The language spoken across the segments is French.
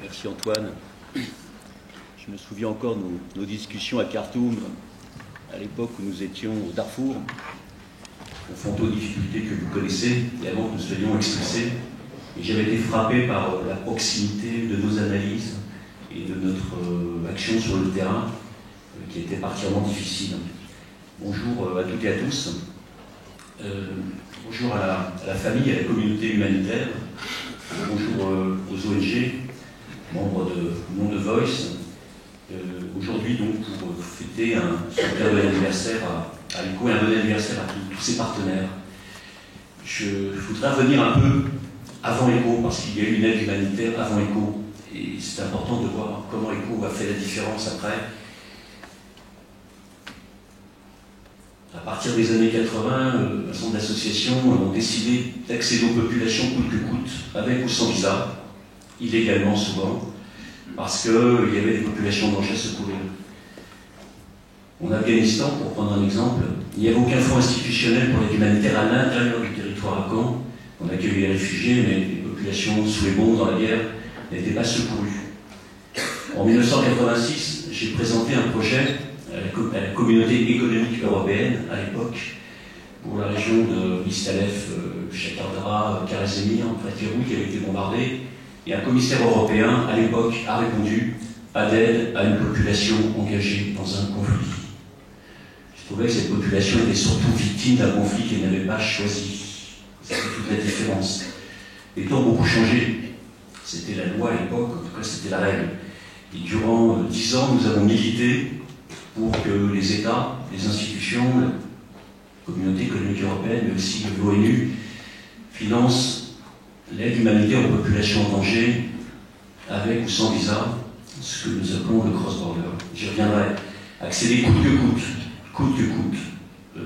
Merci Antoine. Je me souviens encore de nos discussions à Khartoum, à l'époque où nous étions au Darfour, confrontés aux difficultés que vous connaissez, et avant que nous soyons expulsés. Et j'avais été frappé par la proximité de nos analyses et de notre action sur le terrain, qui était particulièrement difficile. Bonjour à toutes et à tous. Bonjour à la famille, à la communauté humanitaire. Bonjour aux ONG, membres de Monde Voice. Aujourd'hui, donc, pour fêter un super bon anniversaire à ECHO et un bon anniversaire à tous ses partenaires. Je voudrais revenir un peu avant ECHO, parce qu'il y a eu une aide humanitaire avant ECHO. Et c'est important de voir comment ECHO a fait la différence après. À partir des années 80, un certain nombre d'associations ont décidé d'accéder aux populations coûte que coûte, avec ou sans visa, illégalement souvent, parce qu'il y avait des populations en danger à secourir. En Afghanistan, pour prendre un exemple, il n'y avait aucun fonds institutionnel pour l'aide humanitaire à l'intérieur du territoire afghan. On accueillait les réfugiés, mais les populations sous les bombes dans la guerre n'étaient pas secourues. En 1986, j'ai présenté un projet à la communauté économique européenne, à l'époque, pour la région de Mistalef, Shakardara, Kharazemir, Fatirou, qui avait été bombardée. Et un commissaire européen, à l'époque, a répondu pas d'aide à une population engagée dans un conflit. Je trouvais que cette population était surtout victime d'un conflit qu'elle n'avait pas choisi. Ça fait toute la différence. Les temps ont beaucoup changé. C'était la loi à l'époque, en tout cas c'était la règle. Et durant 10 ans, nous avons milité pour que les États, les institutions, la communauté économique européenne, mais aussi l'ONU, financent l'aide humanitaire aux populations en danger, avec ou sans visa, ce que nous appelons le cross-border. J'y reviendrai. Accéder coûte que coûte,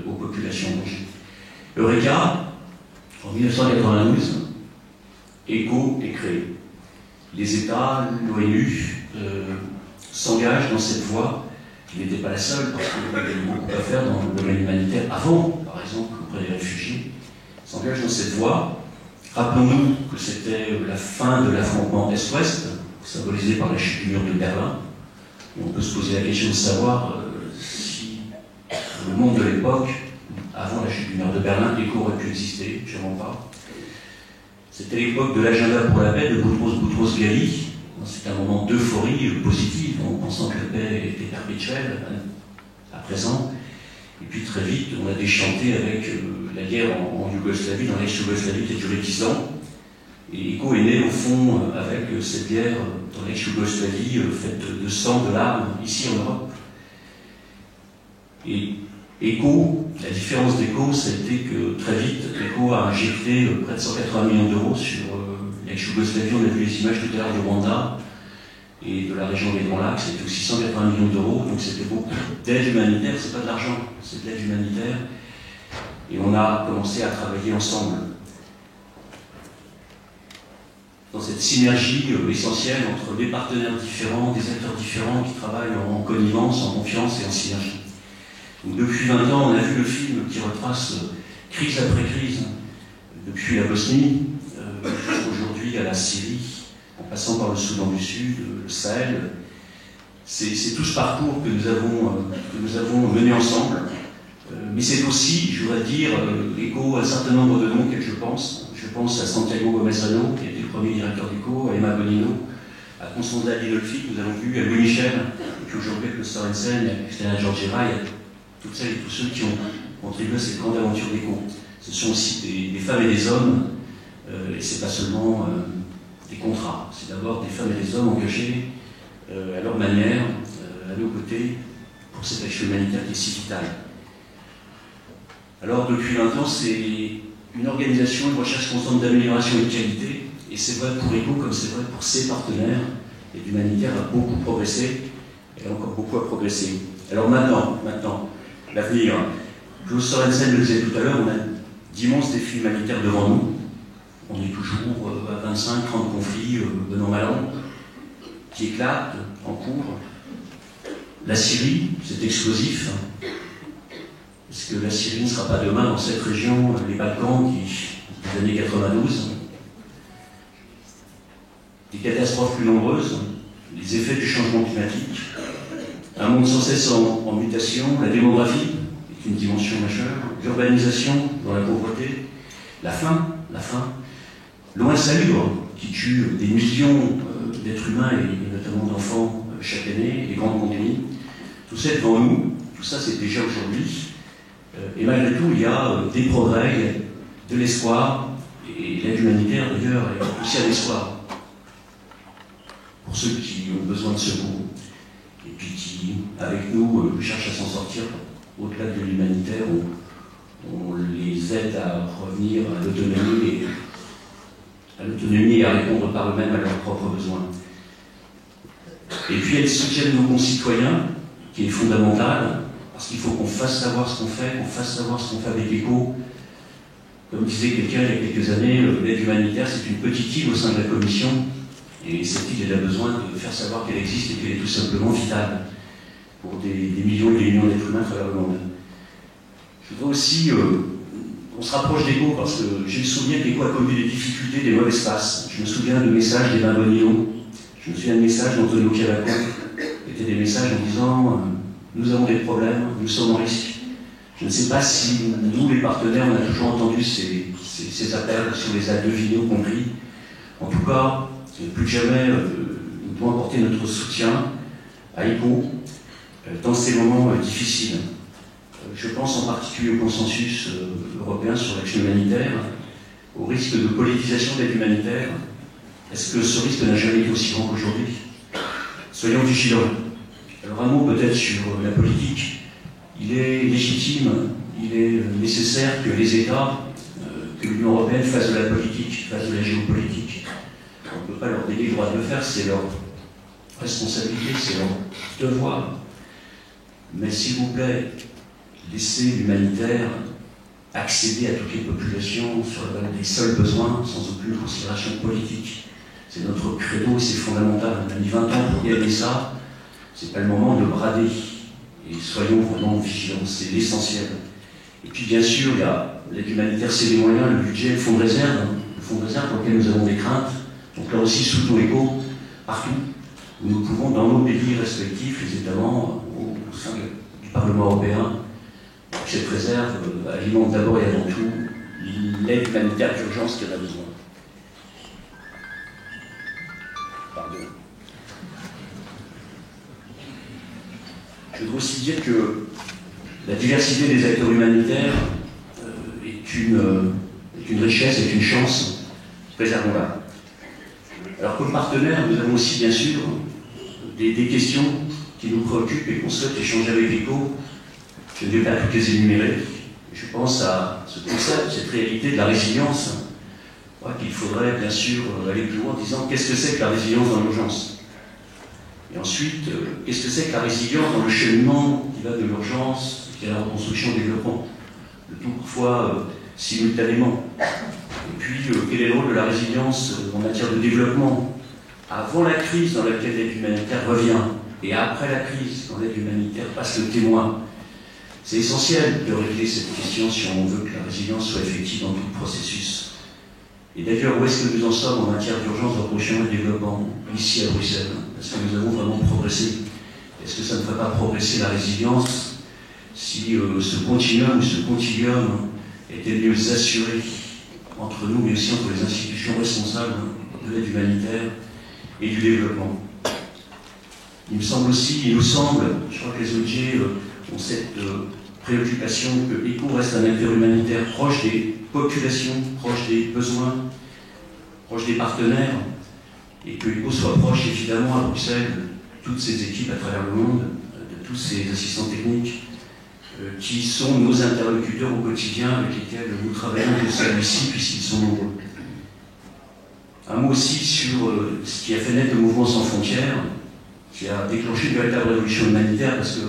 aux populations en danger. Eureka, en 1992, ECHO est créé. Les États, l'ONU, s'engagent dans cette voie, qui n'était pas la seule, parce qu'il y avait beaucoup à faire dans le domaine humanitaire avant, par exemple, auprès des réfugiés, s'engagent dans cette voie. Rappelons-nous que c'était la fin de l'affrontement Est-Ouest, symbolisé par la chute du mur de Berlin. Et on peut se poser la question de savoir si le monde de l'époque, avant la chute du mur de Berlin, ECHO aurait pu exister, je ne pas. C'était l'époque de l'agenda pour la paix de Boutros Ghali. C'était un moment d'euphorie positive, en pensant que la paix était perpétuelle, à présent. Et puis très vite, on a déchanté avec la guerre en Yougoslavie, dans l'ex-Yougoslavie qui a duré 10 ans. Et ECHO est né, au fond, avec cette guerre dans l'ex-Yougoslavie, faite de sang, de larmes, ici en Europe. Et ECHO, la différence d'ECHO, c'était que très vite, ECHO a injecté près de 180 millions d'euros sur l'ex-Yougoslavie. On a vu les images tout à l'heure du Rwanda et de la région des Grands Lacs, c'était aussi 180 millions d'euros, donc c'était beaucoup d'aide humanitaire, c'est pas de l'argent, c'est de l'aide humanitaire. Et on a commencé à travailler ensemble dans cette synergie essentielle entre des partenaires différents, des acteurs différents qui travaillent en connivence, en confiance et en synergie. Donc depuis 20 ans, on a vu le film qui retrace crise après crise, depuis la Bosnie, aujourd'hui à la Syrie, en passant par le Soudan du Sud, le Sahel. C'est tout ce parcours que nous avons mené ensemble. Mais c'est aussi, je voudrais dire, ECHO à un certain nombre de noms auxquels je pense. Je pense à Santiago Gomez-Rano, qui était le premier directeur d'ECHO, à Emma Bonino, à Constanza Dinolfi, que nous avons vu, à Louis Michel, et puis aujourd'hui avec le Sorensen, à Christina Georgieva, et à toutes celles et tous ceux qui ont contribué à cette grande aventure d'ECHO. Ce sont aussi des femmes et des hommes, et c'est pas seulement des contrats, c'est d'abord des femmes et des hommes engagés à leur manière, à nos côtés, pour cette action humanitaire qui est si vitale. Alors depuis 20 ans, c'est une organisation, une recherche constante d'amélioration et de qualité, et c'est vrai pour ECHO comme c'est vrai pour ses partenaires, et l'humanitaire a beaucoup progressé, et a encore beaucoup à progresser. Alors maintenant, l'avenir. Klaus Sorensen le disait tout à l'heure, on a d'immenses défis humanitaires devant nous. On est toujours à 25-30 conflits, bon an, mal an, qui éclatent, en cours. La Syrie, c'est explosif. Est-ce que la Syrie ne sera pas demain dans cette région, les Balkans, des années 92? des catastrophes plus nombreuses, les effets du changement climatique, un monde sans cesse en mutation, la démographie est une dimension majeure, l'urbanisation dans la pauvreté, la faim, l'eau insalubre qui tue des millions d'êtres humains et notamment d'enfants chaque année, les grandes pandémies. Tout ça est devant nous, tout ça c'est déjà aujourd'hui. Et malgré tout, il y a des progrès, de l'espoir, et l'aide humanitaire d'ailleurs est aussi un espoir pour ceux qui ont besoin de secours et puis qui, avec nous, cherchent à s'en sortir au-delà de l'humanitaire. On les aide à revenir à l'autonomie et à répondre par eux-mêmes à leurs propres besoins. Et puis elles soutiennent nos concitoyens, qui est fondamental, parce qu'il faut qu'on fasse savoir ce qu'on fait, qu'on fasse savoir ce qu'on fait avec ECHO. Comme disait quelqu'un il y a quelques années, l'aide humanitaire c'est une petite île au sein de la Commission, et cette île elle a besoin de faire savoir qu'elle existe et qu'elle est tout simplement vitale pour des millions et des millions d'êtres humains à travers le monde. Je voudrais aussi, on se rapproche d'ECHO parce que j'ai le souvenir qu'ECHO a connu des difficultés, des mauvais passes. Je me souviens du message d'Eva Bonillo, je me souviens du message d'Antonio Cavaco, qui étaient des messages en disant nous avons des problèmes, nous sommes en risque. Je ne sais pas si nous, les partenaires, on a toujours entendu ces appels sur les actes de vidéo compris. En tout cas, plus que jamais, nous devons apporter notre soutien à ECHO dans ces moments difficiles. Je pense en particulier au consensus européen sur l'action humanitaire, au risque de politisation de l'aide humanitaire. Est-ce que ce risque n'a jamais été aussi grand qu'aujourd'hui? Soyons vigilants. Alors un mot peut-être sur la politique. Il est légitime, il est nécessaire que les États, que l'Union européenne fassent de la politique, fassent de la géopolitique. On ne peut pas leur donner le droit de le faire, c'est leur responsabilité, c'est leur devoir. Mais s'il vous plaît, laissez l'humanitaire accéder à toutes les populations sur la base des seuls besoins, sans aucune considération politique. C'est notre credo et c'est fondamental. On a mis 20 ans pour gagner ça. C'est pas le moment de brader. Et soyons vraiment vigilants, c'est l'essentiel. Et puis bien sûr, il y a l'aide humanitaire, c'est les moyens, le budget, le fonds de réserve pour lequel nous avons des craintes. Donc là aussi, soutenons ECHO partout où nous pouvons, dans nos pays respectifs, les États membres, au sein du Parlement européen. Cette réserve alimente d'abord et avant tout l'aide humanitaire d'urgence qu'il y en a besoin. Pardon. Je voudrais aussi dire que la diversité des acteurs humanitaires est une richesse, est une chance, préservons-la. Alors comme partenaire, nous avons aussi bien sûr des questions qui nous préoccupent et qu'on souhaite échanger avec ECHO. Je ne vais pas toutes les énumérer. Je pense à ce concept, cette réalité de la résilience. Je crois qu'il faudrait bien sûr aller plus loin en disant qu'est-ce que c'est que la résilience dans l'urgence? Et ensuite, qu'est-ce que c'est que la résilience dans le cheminement qui va de l'urgence à la reconstruction et développement? Le tout parfois simultanément. Et puis, quel est le rôle de la résilience en matière de développement? Avant la crise dans laquelle l'aide humanitaire revient, et après la crise, quand l'aide humanitaire passe le témoin. C'est essentiel de régler cette question si on veut que la résilience soit effective dans tout le processus. Et d'ailleurs, où est-ce que nous en sommes en matière d'urgence de reconstruction et de développement, ici à Bruxelles? Est-ce que nous avons vraiment progressé? Est-ce que ça ne ferait pas progresser la résilience si ce continuum ou ce continuum était mieux assuré entre nous, mais aussi entre les institutions responsables de l'aide humanitaire et du développement? Il me semble aussi, il nous semble, je crois que les ONG ont cette préoccupation que ECHO reste un acteur humanitaire proche des populations, proche des besoins, proche des partenaires, et que ECHO soit proche évidemment à Bruxelles de toutes ces équipes à travers le monde, de tous ces assistants techniques qui sont nos interlocuteurs au quotidien avec lesquels nous travaillons de celui-ci puisqu'ils sont nombreux. Un mot aussi sur ce qui a fait naître le mouvement Sans Frontières, qui a déclenché une véritable révolution humanitaire, parce que,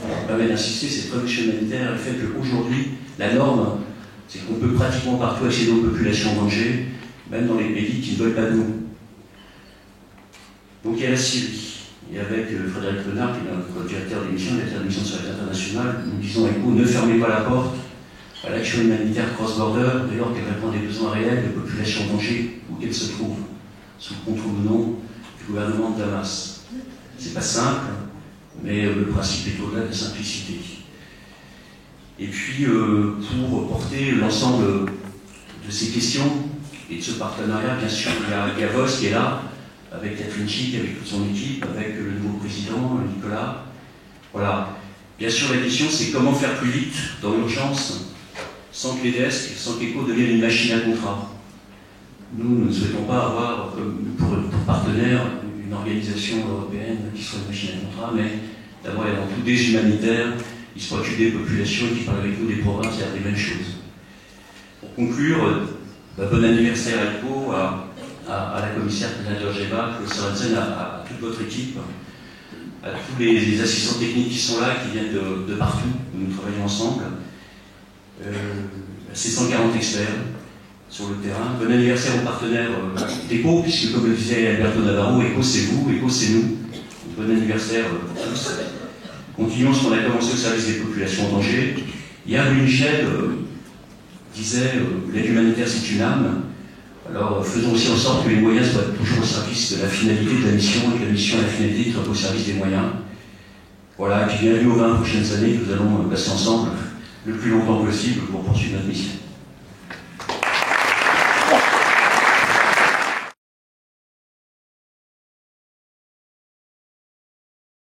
on permet d'insister, cette révolution humanitaire, elle fait qu'aujourd'hui, la norme, c'est qu'on peut pratiquement partout accéder aux populations en danger, même dans les pays qui ne veulent pas de nous. Donc il y a la Syrie, et avec Frédéric Renard, qui est notre directeur d'émission, directeur d'émission sur l'aide internationale, nous disons à ECHO, ne fermez pas la porte à l'action humanitaire cross-border, dès lors qu'elle répond à des besoins réels de populations en danger, où qu'elles se trouvent. sous le contrôle du gouvernement de Damas. C'est pas simple, mais le principe est au-delà de la simplicité. Et puis, pour porter l'ensemble de ces questions et de ce partenariat, bien sûr, il y a Vos qui est là, avec Catherine Chic, avec toute son équipe, avec le nouveau président, Nicolas. Voilà. Bien sûr, la question, c'est comment faire plus vite, dans l'urgence, sans que les desks, sans qu'ECHO devienne une machine à contrat. Nous ne souhaitons pas avoir pour partenaire une organisation européenne qui soit une machine à contrat, mais d'abord et avant tout des humanitaires qui se préoccupent des populations et qui parlent avec nous des provinces et des mêmes choses. Pour conclure, bon anniversaire à ECHO, à la commissaire Tana Georgieva, Claude Sorensen, à toute votre équipe, à tous les assistants techniques qui sont là, qui viennent de partout, où nous travaillons ensemble, ces 140 experts sur le terrain. Bon anniversaire aux partenaires d'ECHO, puisque comme le disait Alberto Navarro, ECHO c'est vous, ECHO c'est nous. Bon anniversaire pour tous. Continuons ce qu'on a commencé au service des populations en danger. Hier, Louis Michel disait l'aide humanitaire c'est une âme. Alors faisons aussi en sorte que les moyens soient toujours au service de la finalité de la mission et que la mission et la finalité soient au service des moyens. Voilà, et puis bienvenue aux 20 prochaines années, nous allons passer ensemble le plus longtemps possible pour poursuivre.